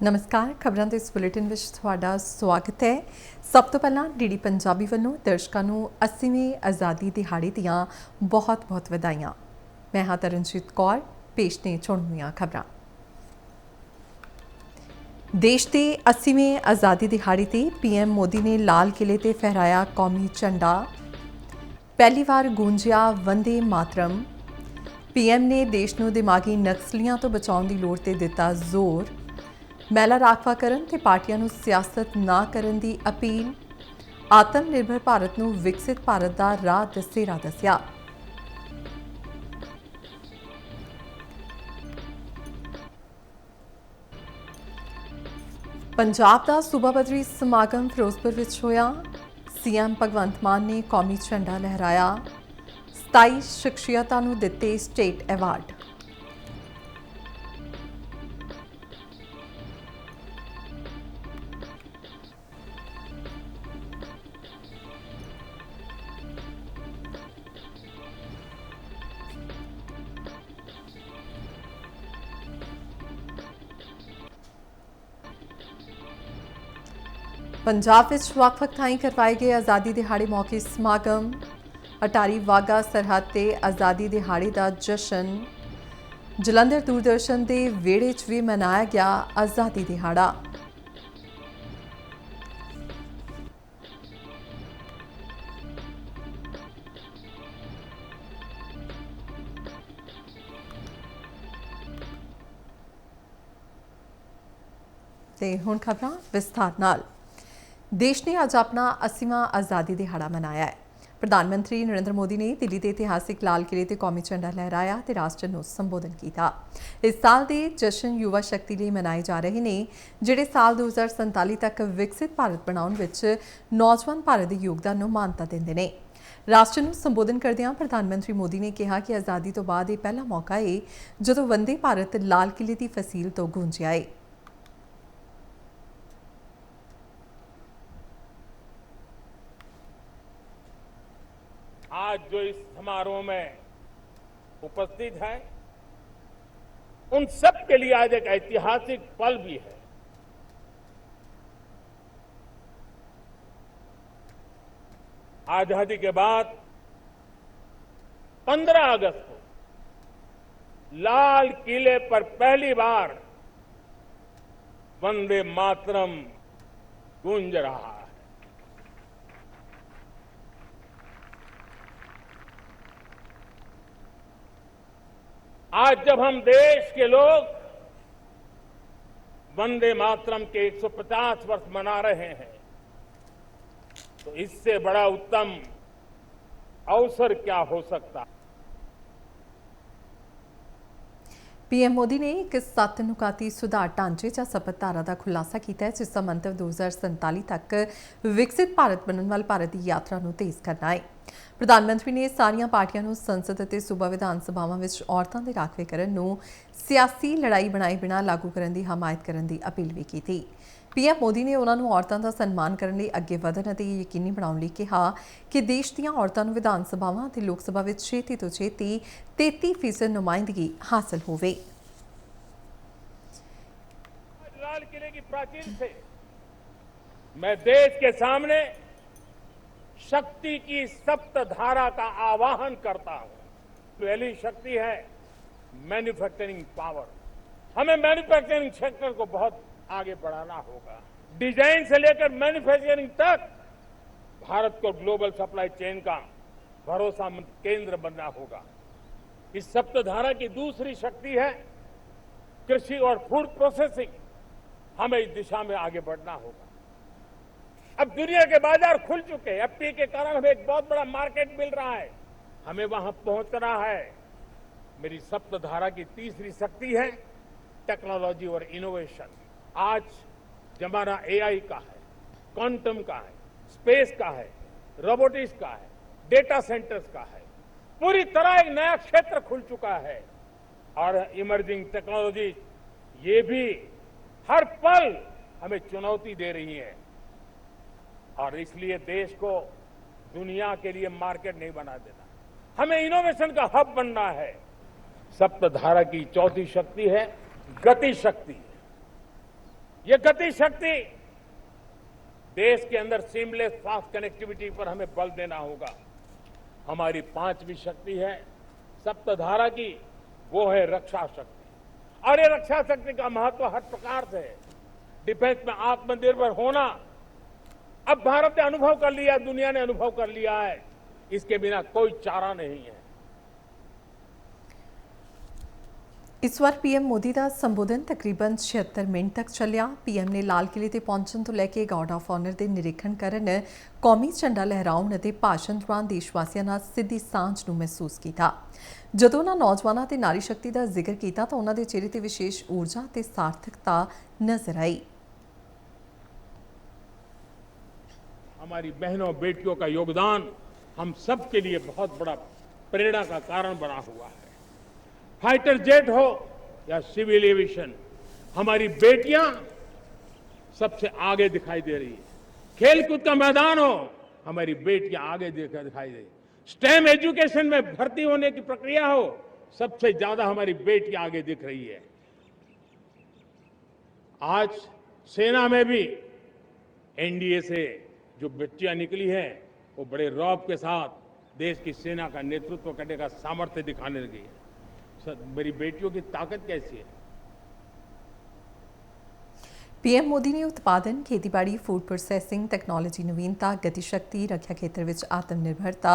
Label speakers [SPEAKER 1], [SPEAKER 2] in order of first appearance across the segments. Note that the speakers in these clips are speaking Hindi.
[SPEAKER 1] नमस्कार। खबरों के इस बुलेटिन में ਤੁਹਾਡਾ स्वागत है। सब तो पहला ਡੀਡੀ पंजाबी ਵੱਲੋਂ दर्शकों ਨੂੰ 80वीं आज़ादी दिहाड़े ਦੀਆਂ बहुत-बहुत ਵਧਾਈਆਂ। मैं ਹਾਂ ਤਰਨਜੀਤ ਕੌਰ। पेश ने चुਣਵੀਆਂ खबरां। देश के 80वें आज़ादी दिहाड़े ते पीएम मोदी ने लाल किले ते फहराया कौमी झंडा। पहली बार गूंजिया वंदे मातरम। पीएम ने देश ਨੂੰ दिमागी नक्सलियां तो बचाउण दी लोड़ ते दिता जोर। महिला राखवाकरण ते पार्टियां ਨੂੰ सियासत ना करन दी अपील। आत्म निर्भर भारत ਨੂੰ विकसित भारत ਦਾ ਰਾਹ ਦੱਸਿਆ। पंजाब का सूबा पद्धरी समागम फिरोजपुर विच होया। सीएम भगवंत मान ने कौमी झंडा लहराया। 27 शख्सियतां ਨੂੰ ਦਿੱਤੇ स्टेट अवार्ड। पंजाब विच वख-वख थाईं करवाए गए आज़ादी दिहाड़े मौके समागम। अटारी वाघा सरहद ते आज़ादी दिहाड़े का जश्न। जलंधर दूरदर्शन के वेड़े च भी मनाया गया आज़ादी दिहाड़ा। ते हुण खबरां विस्तार नाल। देश ने अज अपना 80वां आज़ादी दिहाड़ा मनाया है। प्रधानमंत्री नरेंद्र मोदी ने दिल्ली के इतिहासिक लाल किले ते कौमी झंडा लहराया ते राष्ट्र ਨੂੰ संबोधन किया। इस साल के जश्न युवा शक्ति लिए मनाए जा रहे हैं, जिहड़े साल 2047 तक विकसित भारत बनाउण विच नौजवान भारत के योगदान ਨੂੰ मानता देंदे ने। राष्ट्र ਨੂੰ संबोधन करदिआं प्रधानमंत्री मोदी ने कहा कि आज़ादी तो बाद यह पहला मौका है जदों वंदे भारत लाल किले की फसील तो गूंजिया है।
[SPEAKER 2] आज जो इस समारोह में उपस्थित है, उन सब के लिए आज एक ऐतिहासिक पल भी है। आजादी के बाद 15 अगस्त को लाल किले पर पहली बार वंदे मातरम गूंज रहा है। आज जब हम देश के लोग वंदे मातरम के 150 वर्ष मना रहे हैं, तो इससे बड़ा उत्तम अवसर क्या हो सकता है।
[SPEAKER 1] पीएम मोदी ने एक 7 नुकाती सुधार ढांचे या सपथ धारा का खुलासा किया, जिसका मंतव 2047 तक विकसित भारत बनने वाले भारत की यात्रा को तेज करना है। प्रधानमंत्री ने सारिया पार्टियां ਨੂੰ संसद ਅਤੇ सूबा विधान सभावां ਵਿੱਚ औरतों के राखवेकरण ਨੂੰ सियासी लड़ाई बनाए बिना लागू करने की हमायत करने की अपील भी की। पीएम मोदी ने उन्होंने औरतों का सम्मान करने लिए अगे ਵਧਣ ਅਤੇ यकीनी बनाने ਲਈ कहा कि देश ਦੀਆਂ औरतों ਨੂੰ विधान सभावां ਅਤੇ लोक सभा ਵਿੱਚ ਛੇਤੀ ਤੋਂ ਛੇਤੀ 33% नुमाइंदगी हासिल होवे।
[SPEAKER 2] लाल किले की प्राचीर से मैं देश के सामने शक्ति की सप्त धारा का आवाहन करता हूं। पहली शक्ति है मैन्युफैक्चरिंग पावर। हमें मैन्युफैक्चरिंग सेक्टर को बहुत आगे बढ़ाना होगा। डिजाइन से लेकर मैन्युफैक्चरिंग तक भारत को ग्लोबल सप्लाई चेन का भरोसेमंद केंद्र बनना होगा। इस सप्त धारा की दूसरी शक्ति है कृषि और फूड प्रोसेसिंग। हमें इस दिशा में आगे बढ़ना होगा। अब दुनिया के बाजार खुल चुके हैं। एफटीए के कारण हमें एक बहुत बड़ा मार्केट मिल रहा है, हमें वहां पहुंचना है। मेरी सप्तधारा की तीसरी शक्ति है टेक्नोलॉजी और इनोवेशन। आज जमाना एआई का है, क्वांटम का है, स्पेस का है, रोबोटिक्स का है, डेटा सेंटर्स का है। पूरी तरह एक नया क्षेत्र खुल चुका है और इमर्जिंग टेक्नोलॉजी ये भी हर पल हमें चुनौती दे रही है और इसलिए देश को दुनिया के लिए मार्केट नहीं बना देना, हमें इनोवेशन का हब बनना है। सप्तधारा की चौथी शक्ति है गति शक्ति। ये गति शक्ति देश के अंदर सीमलेस फास्ट कनेक्टिविटी पर हमें बल देना होगा। हमारी पांचवी शक्ति है सप्तधारा की, वो है रक्षा शक्ति। और ये रक्षा शक्ति का महत्व हर प्रकार से है। डिफेंस में आत्मनिर्भर होना अब भारत ने अनुभव कर लिया, दुनिया ने अनुभव कर लिया है। इसके बिना कोई चारा नहीं है।
[SPEAKER 1] इस ਵਾਰ पीएम ਮੋਦੀ ਦਾ ਸੰਬੋਧਨ ਤਕਰੀਬਨ 76 ਮਿੰਟ ਤੱਕ ਚੱਲਿਆ। ਪੀਐਮ ਨੇ ਲਾਲ ਕਿਲੇ ਤੇ ਪਹੁੰਚਣ ਤੋਂ ਲੈ ਕੇ ਗਾਰਡ ਆਫ ਆਨਰ ਦੇ ਨਿਰੀਖਣ ਕਰਨ, ਕੌਮੀ ਝੰਡਾ ਲਹਿਰਾਉਣ ਅਤੇ ਭਾਸ਼ਣ ਦੌਰਾਨ ਦੇਸ਼ਵਾਸੀਆਂ ਨਾਲ ਸਿੱਧੀ ਸਾਂਝ ਨੂੰ ਮਹਿਸੂਸ ਕੀਤਾ। ਜਦੋਂ ਉਹਨਾਂ ਨੌਜਵਾਨਾਂ ਤੇ ਨਾਰੀ ਸ਼ਕਤੀ ਦਾ ਜ਼ਿਕਰ ਕੀਤਾ ਤਾਂ ਉਹਨਾਂ ਦੇ ਚਿਹਰੇ ਤੇ ਵਿਸ਼ੇਸ਼ ਊਰਜਾ ਤੇ ਸਾਰਥਕਤਾ ਨਜ਼ਰ ਆਈ।
[SPEAKER 2] हमारी बहनों बेटियों का योगदान हम सब के लिए बहुत बड़ा प्रेरणा का कारण बना हुआ है। फाइटर जेट हो या सिविल एविएशन, हमारी बेटियां सबसे आगे दिखाई दे रही है। खेलकूद का मैदान हो, हमारी बेटियां आगे दिखाई दे रही है। स्टेम एजुकेशन में भर्ती होने की प्रक्रिया हो, सबसे ज्यादा हमारी बेटियां आगे दिख रही है। आज सेना में भी एनडीए से जो बच्चियां निकली हैं, वो बड़े रौब के साथ देश की सेना का नेतृत्व करने का सामर्थ्य दिखाने लगी है। मेरी बेटियों की ताकत कैसी है।
[SPEAKER 1] पीएम मोदी ने उत्पादन, खेतीबाड़ी, फूड प्रोसैसिंग, तकनोलॉजी नवीनता, गति शक्ति, रक्षा खेत्र ਵਿੱਚ आत्मनिर्भरता,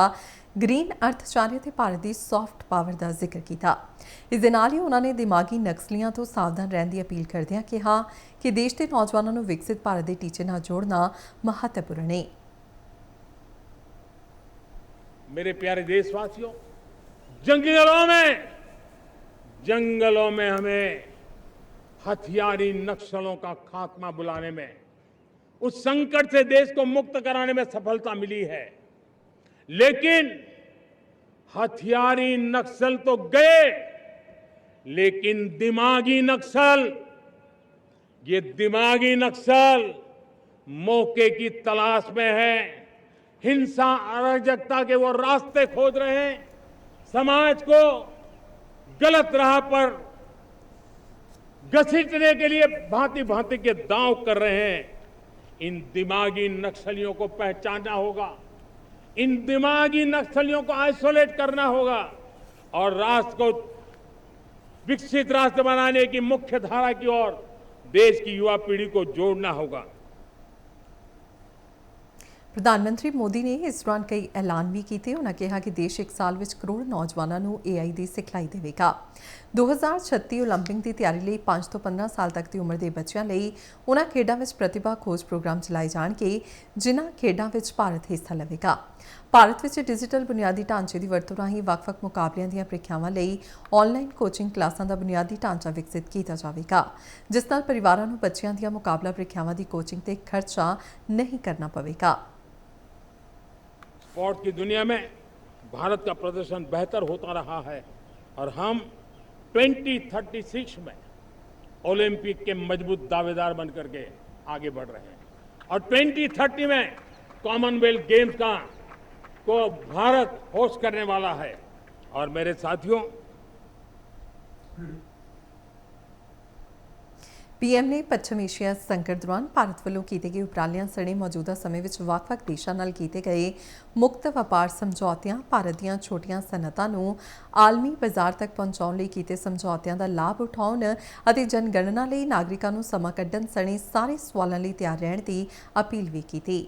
[SPEAKER 1] ग्रीन अर्थचार्य ਤੇ ਭਾਰਤ ਦੀ ਸੌਫਟ ਪਾਵਰ ਦਾ ਜ਼ਿਕਰ ਕੀਤਾ। ਇਸ ਦੇ ਨਾਲ ਹੀ ਉਹਨਾਂ ਨੇ ਦਿਮਾਗੀ ਨਕਸਲੀਆਂ ਤੋਂ ਸਾਵਧਾਨ ਰਹਿਣ ਦੀ ਅਪੀਲ ਕਰਦਿਆਂ ਕਿਹਾ ਕਿ ਦੇਸ਼ ਦੇ ਨੌਜਵਾਨਾਂ ਨੂੰ ਵਿਕਸਿਤ ਭਾਰਤ ਦੇ ਟੀਚੇ ਨਾਲ ਜੋੜਨਾ ਮਹੱਤਵਪੂਰਨ ਹੈ।
[SPEAKER 2] मेरे प्यारे देशवासियों, जंगलों में हमें हथियारी नक्सलों का खात्मा बुलाने में, उस संकट से देश को मुक्त कराने में सफलता मिली है। लेकिन हथियारी नक्सल तो गए, लेकिन दिमागी नक्सल, ये दिमागी नक्सल मौके की तलाश में है। हिंसा, अराजकता के वो रास्ते खोज रहे हैं, समाज को गलत राह पर घसीटने के लिए भांति भांति के दांव कर रहे हैं। इन दिमागी नक्सलियों को पहचानना होगा, इन दिमागी नक्सलियों को आइसोलेट करना होगा और राष्ट्र को विकसित राष्ट्र बनाने की मुख्य धारा की ओर देश की युवा पीढ़ी को जोड़ना होगा।
[SPEAKER 1] प्रधानमंत्री मोदी ने इस दौरान कई ऐलान भी किए। उन्होंने कहा कि देश एक साल में करोड़ नौजवानों को AI की सिखलाई देगा। 2036 ओलंपिक की तैयारी लिए 5 ਤੋਂ 15 साल तक की उम्र के बच्चों लिए उन्होंने खेडों में प्रतिभा खोज प्रोग्राम चलाए जाएंगे, जिन्होंने खेडों में भारत हिस्सा लेगा। भारत में डिजिटल बुनियादी ढांचे की वरतों राही ਵੱਖ-ਵੱਖ मुकाबलों दी ਪ੍ਰੀਖਿਆਵਾਂ ਲਈ ऑनलाइन कोचिंग क्लासां का बुनियादी ढांचा विकसित किया जाएगा, जिस नाल परिवारों को बच्चों दी मुकाबला ਪ੍ਰੀਖਿਆਵਾਂ की कोचिंग ते खर्चा नहीं करना पवेगा।
[SPEAKER 2] स्पोर्ट की दुनिया में भारत का प्रदर्शन बेहतर होता रहा है और हम 2036 में ओलंपिक के मजबूत दावेदार बनकर के आगे बढ़ रहे हैं और 2030 में कॉमनवेल्थ गेम्स को भारत होस्ट करने वाला है। और मेरे साथियों,
[SPEAKER 1] पीएम ने पश्चिम एशिया संकट दौरान भारत वालों किए गए उपरालियां सने मौजूदा समय में ਵੱਖ-ਵੱਖ देशों नाल किए गए मुक्त व्यापार समझौतियां, भारत दीयां छोटियां सनअतां नूं आलमी बाजार तक पहुंचाउण लई कीते समझौतियां दा लाभ उठाउण अते जनगणना लई नागरिकां नूं समां कड्ढण सने सारे सवालां लई तैयार रहण दी अपील भी कीती।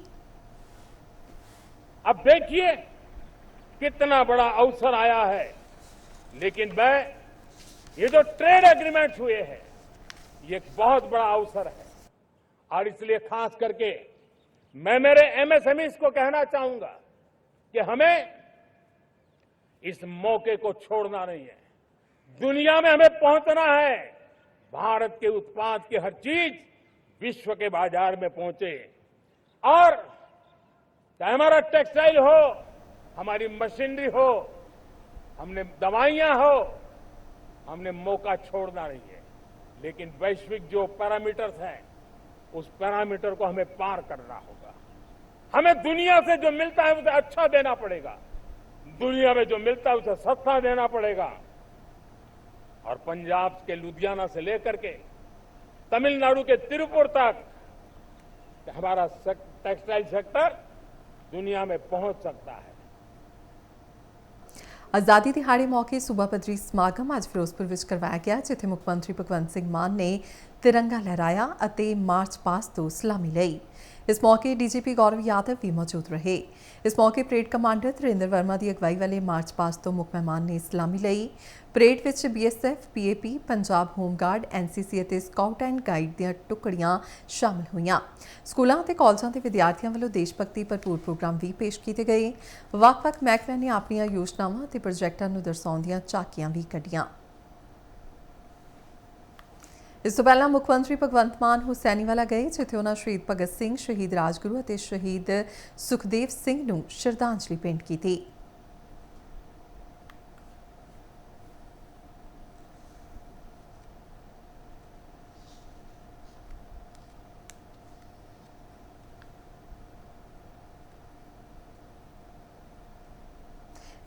[SPEAKER 2] अब देखिए कितना बड़ा अवसर आया है, लेकिन ये जो ट्रेड एग्रीमेंट हुए हैं, ये एक बहुत बड़ा अवसर है और इसलिए खास करके मैं मेरे MSMEs को कहना चाहूंगा कि हमें इस मौके को छोड़ना नहीं है। दुनिया में हमें पहुंचना है। भारत के उत्पाद की हर चीज विश्व के बाजार में पहुंचे और चाहे हमारा टेक्सटाइल हो, हमारी मशीनरी हो, हमने दवाइयां हो, हमने मौका छोड़ना नहीं है। लेकिन वैश्विक जो पैरामीटर्स हैं, उस पैरामीटर को हमें पार करना होगा। हमें दुनिया से जो मिलता है उसे अच्छा देना पड़ेगा, दुनिया में जो मिलता है उसे सस्ता देना पड़ेगा। और पंजाब के लुधियाना से लेकर के तमिलनाडु के तिरुपुर तक हमारा टेक्सटाइल सेक्टर दुनिया में पहुंच सकता है।
[SPEAKER 1] आज़ादी दिहाड़े मौके सूबा पद्धरी समागम ਅੱਜ ਫਿਰੋਜ਼ਪੁਰ ਵਿੱਚ ਕਰਵਾਇਆ ਗਿਆ, ਜਿੱਥੇ ਮੁੱਖ ਮੰਤਰੀ ਭਗਵੰਤ ਸਿੰਘ ਮਾਨ ਨੇ ਤਿਰੰਗਾ ਲਹਿਰਾਇਆ ਅਤੇ ਮਾਰਚ ਪਾਸਟ ਤੋਂ ਸਲਾਮੀ ਲਈ। ਇਸ ਮੌਕੇ ਡੀਜੀਪੀ ਗੌਰਵ ਯਾਦਵ ਵੀ ਮੌਜੂਦ ਰਹੇ। ਇਸ ਮੌਕੇ ਪਰੇਡ ਕਮਾਂਡਰ ਧਰਿੰਦਰ ਵਰਮਾ ਦੀ ਅਗਵਾਈ ਵਾਲੇ ਮਾਰਚ ਪਾਸਟ ਤੋਂ ਮੁੱਖ ਮਹਿਮਾਨ ਨੇ ਸਲਾਮੀ ਲਈ। ਪਰੇਡ ਵਿੱਚ BSF, PAP, Punjab home guard, NCC ਅਤੇ ਸਕਾਊਟ ਐਂਡ ਗਾਈਡ ਦੀਆਂ ਟੁਕੜੀਆਂ ਸ਼ਾਮਲ ਹੋਈਆਂ। ਸਕੂਲਾਂ ਅਤੇ ਕਾਲਜਾਂ ਦੇ ਵਿਦਿਆਰਥੀਆਂ ਵੱਲੋਂ ਦੇਸ਼ ਭਗਤੀ ਭਰਪੂਰ ਪ੍ਰੋਗਰਾਮ ਵੀ ਪੇਸ਼ ਕੀਤੇ ਗਏ। ਵੱਖ-ਵੱਖ ਮਹਿਕਮਿਆਂ ਨੇ ਆਪਣੀਆਂ ਯੋਜਨਾਵਾਂ ਅਤੇ ਪ੍ਰੋਜੈਕਟਾਂ ਨੂੰ ਦਰਸਾਉਂਦੀਆਂ ਝਾਕੀਆਂ ਵੀ ਕੱਢੀਆਂ। ਇਸ ਤੋਂ ਪਹਿਲਾਂ ਮੁੱਖ ਮੰਤਰੀ ਭਗਵੰਤ ਮਾਨ ਹੁਸੈਨੀਵਾਲਾ ਗਏ, ਜਿੱਥੇ ਉਹਨਾਂ ਸ਼ਹੀਦ ਭਗਤ ਸਿੰਘ, ਸ਼ਹੀਦ ਰਾਜਗੁਰੂ ਅਤੇ ਸ਼ਹੀਦ ਸੁਖਦੇਵ ਸਿੰਘ ਨੂੰ ਸ਼ਰਧਾਂਜਲੀ ਭੇਂਟ ਕੀਤੀ।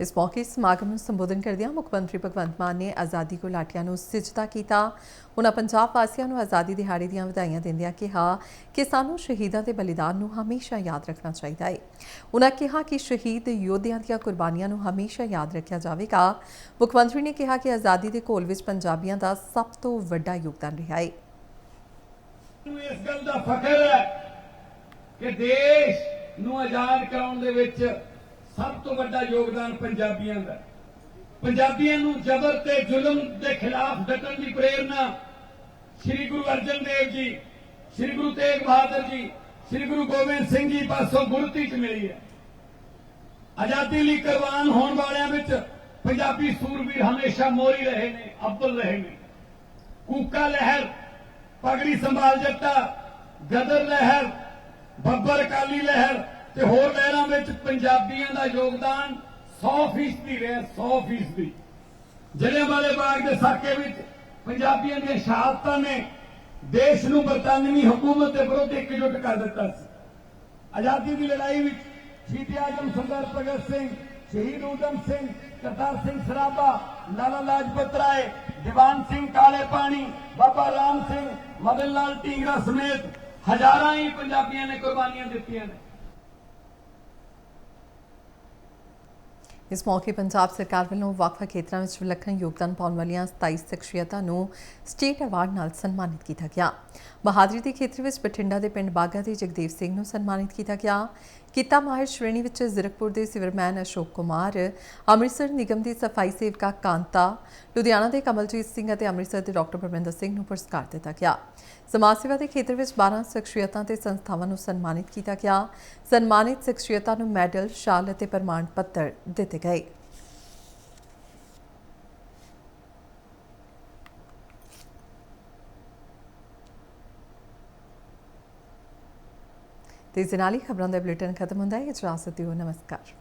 [SPEAKER 1] ਇਸ ਮੌਕੇ ਸਮਾਗਮ ਨੂੰ ਸੰਬੋਧਨ ਕਰਦਿਆਂ ਮੁੱਖ ਮੰਤਰੀ ਭਗਵੰਤ ਮਾਨ ਨੇ ਆਜ਼ਾਦੀ ਘੁਲਾਟੀਆਂ ਨੂੰ ਸਿਜਦਾ ਕੀਤਾ। ਉਹਨਾਂ ਪੰਜਾਬ ਵਾਸੀਆਂ ਨੂੰ ਆਜ਼ਾਦੀ ਦਿਹਾੜੇ ਦੀਆਂ ਵਧਾਈਆਂ ਦਿੰਦਿਆਂ ਕਿਹਾ ਕਿ ਸਾਨੂੰ ਸ਼ਹੀਦਾਂ ਦੇ ਬਲੀਦਾਨ ਨੂੰ ਹਮੇਸ਼ਾ ਯਾਦ ਰੱਖਣਾ ਚਾਹੀਦਾ ਹੈ। ਉਹਨਾਂ ਕਿਹਾ ਕਿ ਸ਼ਹੀਦ ਯੋਧਿਆਂ ਦੀਆਂ ਕੁਰਬਾਨੀਆਂ ਨੂੰ ਹਮੇਸ਼ਾ ਯਾਦ ਰੱਖਿਆ ਜਾਵੇਗਾ। ਮੁੱਖ ਮੰਤਰੀ ਨੇ ਕਿਹਾ ਕਿ ਆਜ਼ਾਦੀ ਦੇ ਘੋਲ ਵਿੱਚ ਪੰਜਾਬੀਆਂ ਦਾ ਸਭ ਤੋਂ ਵੱਡਾ ਯੋਗਦਾਨ ਰਿਹਾ ਹੈ।
[SPEAKER 3] ਇਸ ਗੱਲ ਦਾ ਫਖਰ ਹੈ ਕਿ ਦੇਸ਼ ਨੂੰ ਆਜ਼ਾਦ ਕਰਾਉਣ ਦੇ ਵਿੱਚ ਸਭ ਤੋਂ ਵੱਡਾ ਯੋਗਦਾਨ ਪੰਜਾਬੀਆਂ ਦਾ। ਪੰਜਾਬੀਆਂ ਨੂੰ ਜ਼ਬਰ ਤੇ ਜ਼ੁਲਮ ਦੇ ਖਿਲਾਫ ਡਟਣ ਦੀ ਪ੍ਰੇਰਨਾ ਸ੍ਰੀ ਗੁਰੂ ਅਰਜਨ ਦੇਵ ਜੀ, ਸ੍ਰੀ ਗੁਰੂ ਤੇਗ ਬਹਾਦਰ ਜੀ, ਸ੍ਰੀ ਗੁਰੂ ਗੋਬਿੰਦ ਸਿੰਘ ਜੀ ਪਾਸੋਂ ਗੁਰਤੀ 'ਚ ਮਿਲੀ ਹੈ। ਆਜ਼ਾਦੀ ਲਈ ਕੁਰਬਾਨ ਹੋਣ ਵਾਲਿਆਂ ਵਿੱਚ ਪੰਜਾਬੀ ਸੂਰਬੀਰ ਹਮੇਸ਼ਾ ਮੋਹਰੀ ਰਹੇ ਨੇ, ਅੱਵਲ ਰਹੇ ਨੇ। ਕੂਕਾ ਲਹਿਰ, ਪਗੜੀ ਸੰਭਾਲ ਜੱਟਾ, ਗਦਰ ਲਹਿਰ, ਬੱਬਰ ਅਕਾਲੀ ਲਹਿਰ ਤੇ ਹੋਰ ਲਹਿਰਾਂ ਵਿੱਚ ਪੰਜਾਬੀਆਂ ਦਾ ਯੋਗਦਾਨ 100% ਰਿਹਾ। 100%। ਜਲਿਆਂਵਾਲੇ ਬਾਗ ਦੇ ਸਾਕੇ ਵਿੱਚ ਪੰਜਾਬੀਆਂ ਦੀਆਂ ਸ਼ਹਾਦਤਾਂ ਨੇ ਦੇਸ਼ ਨੂੰ ਬਰਤਾਨਵੀ ਹਕੂਮਤ ਦੇ ਵਿਰੁੱਧ ਇਕਜੁੱਟ ਕਰ ਦਿੱਤਾ ਸੀ। ਆਜ਼ਾਦੀ ਦੀ ਲੜਾਈ ਵਿੱਚ ਸ਼ਹੀਦ ਆਜ਼ਮ ਸਰਦਾਰ ਭਗਤ ਸਿੰਘ, ਸ਼ਹੀਦ ਊਧਮ ਸਿੰਘ, ਕਰਤਾਰ ਸਿੰਘ ਸਰਾਭਾ, ਲਾਲਾ ਲਾਜਪਤ ਰਾਏ, ਦੀਵਾਨ ਸਿੰਘ ਕਾਲੇ ਪਾਣੀ, ਬਾਬਾ ਰਾਮ ਸਿੰਘ, ਮਦਨ ਲਾਲ ਢੀਂਗਰਾ ਸਮੇਤ ਹਜ਼ਾਰਾਂ ਹੀ ਪੰਜਾਬੀਆਂ ਨੇ ਕੁਰਬਾਨੀਆਂ ਦਿੱਤੀਆਂ ਨੇ।
[SPEAKER 1] ਇਸ ਮੌਕੇ ਪੰਜਾਬ ਸਰਕਾਰ ਵੱਲੋਂ ਵੱਖ-ਵੱਖ ਖੇਤਰਾਂ ਵਿੱਚ ਵਿਲੱਖਣ ਯੋਗਦਾਨ ਪਾਉਣ ਵਾਲੀਆਂ 27 ਸ਼ਖਸੀਅਤਾਂ ਨੂੰ ਸਟੇਟ ਅਵਾਰਡ ਨਾਲ ਸਨਮਾਨਿਤ ਕੀਤਾ ਗਿਆ। ਬਹਾਦਰੀ ਦੇ ਖੇਤਰ ਵਿੱਚ ਬਠਿੰਡਾ ਦੇ ਪਿੰਡ ਬਾਗਾ ਦੇ ਜਗਦੇਵ ਸਿੰਘ ਨੂੰ ਸਨਮਾਨਿਤ ਕੀਤਾ ਗਿਆ। ਕਿੱਤਾ ਮਾਹਿਰ ਸ਼੍ਰੇਣੀ ਵਿੱਚ ਜ਼ੀਰਕਪੁਰ ਦੇ ਸਿਵਰਮੈਨ ਅਸ਼ੋਕ ਕੁਮਾਰ, ਅੰਮ੍ਰਿਤਸਰ ਨਿਗਮ ਦੀ ਸਫਾਈ ਸੇਵਕਾ ਕਾਂਤਾ, ਲੁਧਿਆਣਾ ਦੇ ਕਮਲਜੀਤ ਸਿੰਘ ਅਤੇ ਅੰਮ੍ਰਿਤਸਰ ਦੇ ਡਾਕਟਰ ਪਰਮਿੰਦਰ ਸਿੰਘ ਨੂੰ ਪੁਰਸਕਾਰ ਦਿੱਤਾ ਗਿਆ। ਸਮਾਜ ਸੇਵਾ ਦੇ ਖੇਤਰ ਵਿੱਚ 12 ਸ਼ਖਸੀਅਤਾਂ ਤੇ ਸੰਸਥਾਵਾਂ ਨੂੰ ਸਨਮਾਨਿਤ ਕੀਤਾ ਗਿਆ। ਸਨਮਾਨਿਤ ਸ਼ਖਸੀਅਤਾਂ ਨੂੰ ਮੈਡਲ, ਸ਼ਾਲ ਅਤੇ ਪ੍ਰਮਾਣ ਪੱਤਰ ਦਿੱਤੇ ਗਏ। ਤੇ ਇਸ ਨਾਲ ਹੀ ਖਬਰਾਂ ਦਾ ਬੁਲੇਟਿਨ ਖਤਮ ਹੁੰਦਾ ਹੈ। ਇਜਾਜ਼ਤ ਦਿਓ, ਨਮਸਕਾਰ।